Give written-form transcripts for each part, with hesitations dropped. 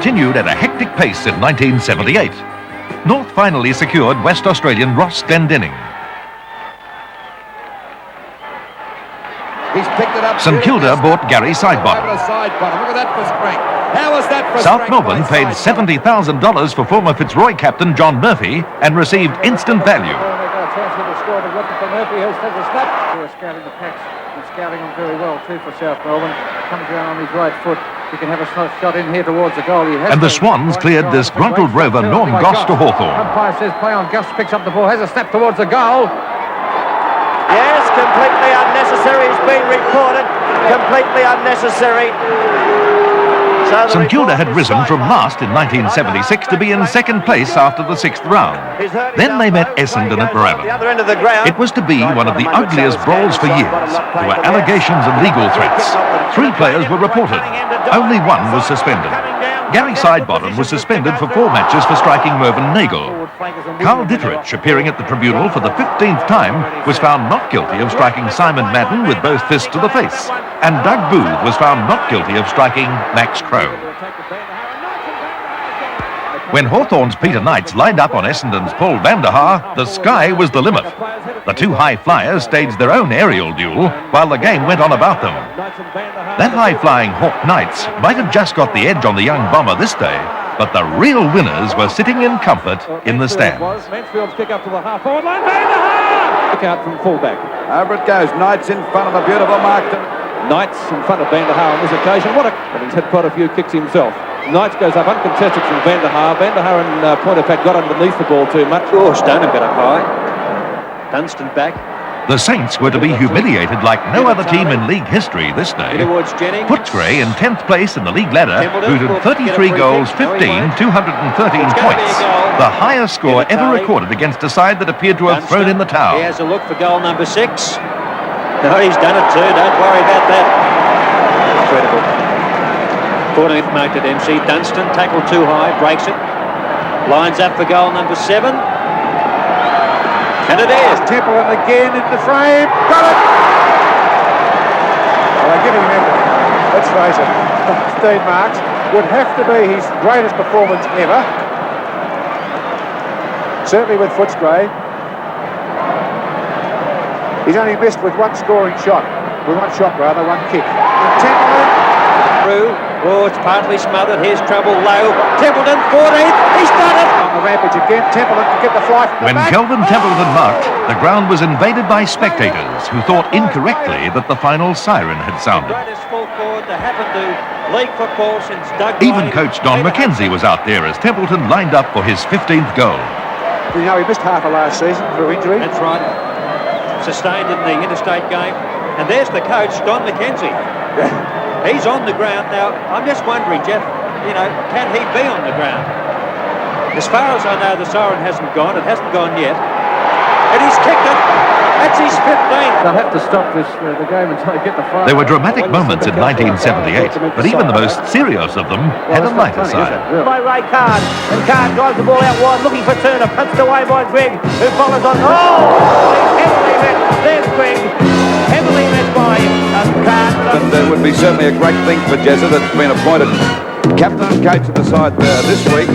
continued at a hectic pace in 1978. North finally secured West Australian Ross Glendinning. He's picked it up. St Kilda bought Gary Sidebottom. Look at that for strength. How was that for South strength Melbourne by paid Sidebottom? $70,000 for former Fitzroy captain John Murphy and received instant value. Scouting the packs and scouting them very well too for South Melbourne. Comes around on his right foot. He can have a shot in here towards the goal. And the Swans cleared disgruntled rover Norm Goss to Hawthorn. Umpire says play on. Goss picks up the ball, has a snap towards the goal. Yes, completely unnecessary. It's been reported. Completely unnecessary. St Kilda had risen from last in 1976 to be in second place after the sixth round. Then they met Essendon at Moorabbin. It was to be one of the ugliest brawls for years. There were allegations and legal threats. 3 players were reported. Only one was suspended. Gary Sidebottom was suspended for 4 matches for striking Mervyn Nagel. Carl Ditterich, appearing at the tribunal for the 15th time, was found not guilty of striking Simon Madden with both fists to the face. And Doug Booth was found not guilty of striking Max Crowe. When Hawthorn's Peter Knights lined up on Essendon's Paul van der Haar, the sky was the limit. The 2 high flyers staged their own aerial duel while the game went on about them. That high-flying Hawk Knights might have just got the edge on the young bomber this day, but the real winners were sitting in comfort in the stands. Mansfield's kick up to the half-forward line. Van der Haar! Kick out from fullback. Over it goes. Knights in front of a beautiful mark. Knights in front of Van der Haar on this occasion. And he's had quite a few kicks himself. Knights goes up uncontested from Van der Haar. Van der Haar in point of fact got underneath the ball too much. Oh, Stoneham got up high. Dunstan back. The Saints were to be humiliated like no other team in league history this day. Footscray in 10th place in the league ladder, booted 33 goals, 213 points. The highest score ever recorded against a side that appeared to have thrown in the towel. He has a look for goal number 6. No, he's done it too. Don't worry about that. Incredible. 14th marked at MC. Dunstan, tackled too high, breaks it. Lines up for goal number 7. And it is. Templeton again in the frame. Got it! Well, they're giving him everything. Let's face it. 15 marks would have to be his greatest performance ever. Certainly with Footscray. He's only missed with one scoring shot. With one kick. And Templeton. Through. Oh, it's partly smothered. Here's trouble low. Templeton, 14th. He's done it. On the rampage again. Templeton can get the fly from the When back. Kelvin Templeton marked, the ground was invaded by spectators who thought incorrectly that the final siren had sounded. Even coach Don McKenzie was out there as Templeton lined up for his 15th goal. You know, he missed half of last season through injury. That's right. Sustained in the interstate game. And there's the coach, Don McKenzie. He's on the ground now. I'm just wondering, Jeff, can he be on the ground? As far as I know, the siren hasn't gone. It hasn't gone yet. And he's kicked it. That's his 15th. They'll have to stop the game until they get the fire. There were dramatic moments in 1978, but even the most serious of them had a lighter side. By Ray Card. And Card drives the ball out wide, looking for Turner. Punched away by Greg, who follows on. Oh! He's heavily met. There's Greg. Heavily met by Card. And it would be certainly a great thing for Jezza that's been appointed captain and coach of the side this week.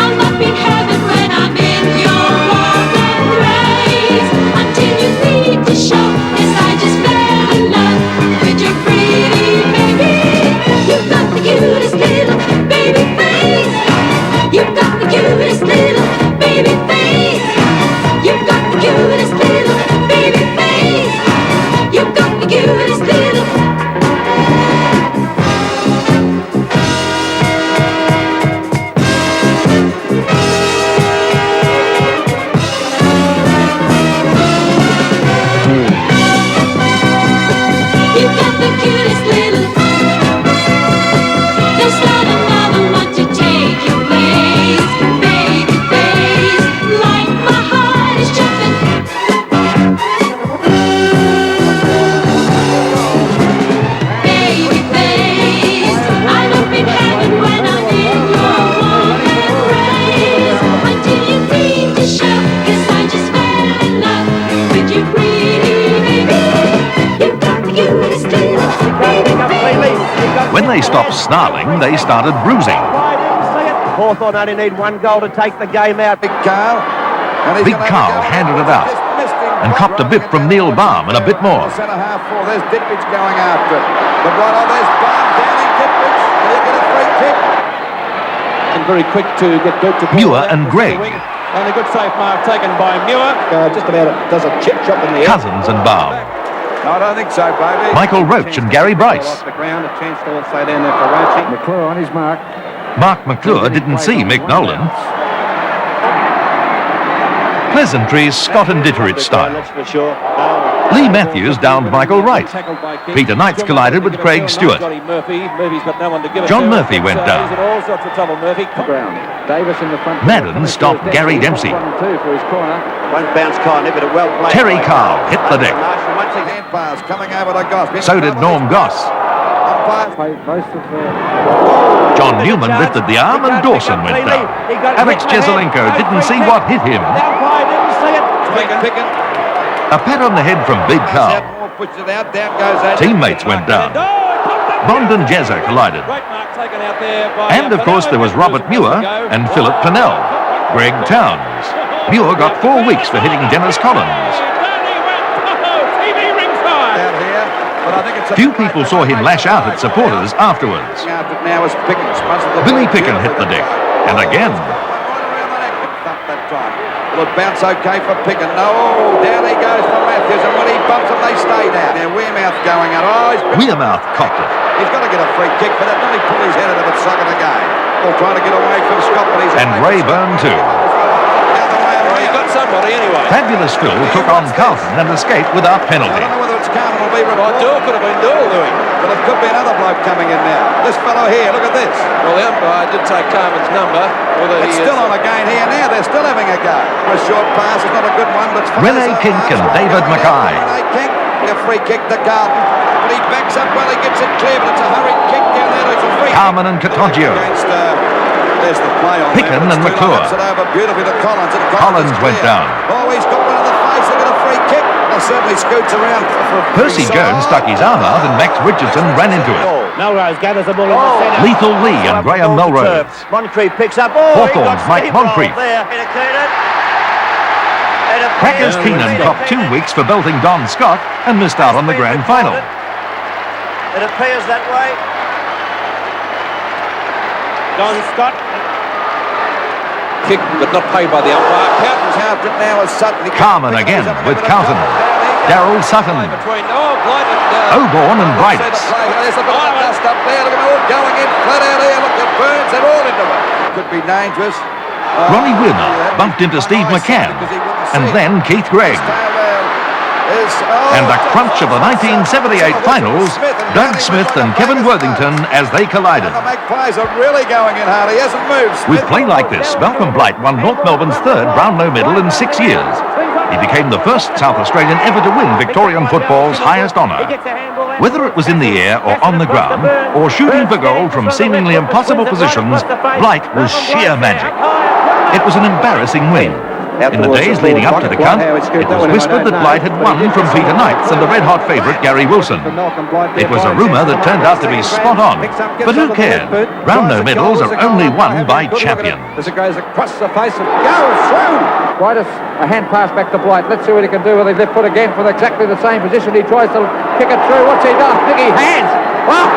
I'm they stopped snarling, they started bruising. Hawthorn only need one goal to take the game out. Big Carl. Big Carl handed it out and copped a bit from Neil Baum and a bit more. Centre half four. There's Ditwich going after it. The right on, there's Baum down in Ditwich. And he'll get a free kick. And very quick to get Dirk to Muir and Gregg. And a good safe mark taken by Muir. Just about does a chip chop in the air. Cousins and Baum. No, I don't think so, baby. Michael Roach and Gary Bryce. Off the ground, a chance to also down there for Roachy. McClure on his mark. Mark McClure didn't see Mick Nolan. Pleasantries Scott and Ditterich style. That's for sure. Lee Matthews downed Michael Wright. Peter Knights collided with Craig Stewart. John Murphy went down. Davis in the front. Madden stopped Gary Dempsey. 1-2 for his corner. Won't bounce kindly, but a well played. Terry Carl hit the deck. Hand pass coming over to Goss. So did Norm Goss. Played most of the... John Newman lifted the arm and Dawson went down. Alex Jezelenko didn't see what hit him. A pat on the head from Big Carl. Teammates went down. Bond and Jezza collided. And of course there was Robert Muir and Philip Pennell. Greg Towns. Muir got 4 weeks for hitting Dennis Collins. Few people saw him lash out at supporters afterwards. Billy Picken hit the deck. And again. Will it bounce okay for Picken? No, down he goes for Matthews, and when he bumps them, they stay down. Now Wearmouth going out. Oh, Wearmouth copped it. He's got to get a free kick for that. Then he pulled his head out of it, suck of the game. Or trying to get away from Scott, but he's... And Rayburn too. He got somebody anyway. Fabulous Phil took on Carlton and escaped without I penalty. don't know whether it's Carlton or be Doyle could have been Doyle, Louis. Well, it could be another bloke coming in now. This fellow here, look at this. Well, the umpire did take Carmen's number. It's still on again here now. They're still having a go. For a short pass, it's not a good one, but it's fine. Rene Kink and David Mackay. Rene Kink, a free kick to Carlton. But he backs up well, he gets it clear, but it's a hurried kick down there. It's a free Carmen and Cottagio. There's the play on Picken and McClure. Over beautifully to Collins, and Collins went down. Oh, he's got one in the face. They got a free kick. They certainly scoots around. Percy Jones stuck his arm out and Max Richardson ran into it. Melrose gathers the ball in the centre. Lethal Lee and Graham Melrose. Moncrief picks up. Hawthorn's Mike Moncrief. Crackers Keenan copped 2 weeks for belting Don Scott and missed out on the grand final. It appears that way. Don Scott. Kick, but not paid by the umpire. Carlton's halved it now as Sutton. Carmen again with Carlton. Darryl Sutton. Between Blight and... Oborn and Bridus. There's a bit of dust up there. Look at them all going in flat out here. Look at Burns. They're all into it. Could be dangerous. Ronnie Wearmouth bumped into Steve McCann. And then Keith Gregg. And the crunch of the 1978 finals, Doug Smith and Kevin Worthington as they collided. The Magpies are really going in hard. He hasn't moved. With play like this, Malcolm Blight won North Melbourne's 3rd Brownlow medal in 6 years. He became the first South Australian ever to win Victorian football's highest honour. Whether it was in the air or on the ground, or shooting for goal from seemingly impossible positions, Blight was sheer magic. It was an embarrassing win. In the days leading up to the count, it was whispered that Blight had won from Peter Knights and the red-hot favourite Gary Wilson. It was a rumour that turned out to be spot on, but who cared? Brownlow medals are only won by champions. As it goes across the face and goes through. Bryce, a hand pass back to Blight. Let's see what he can do with his left foot again from exactly the same position. He tries to kick it through. What's he done? Biggie hands. Well.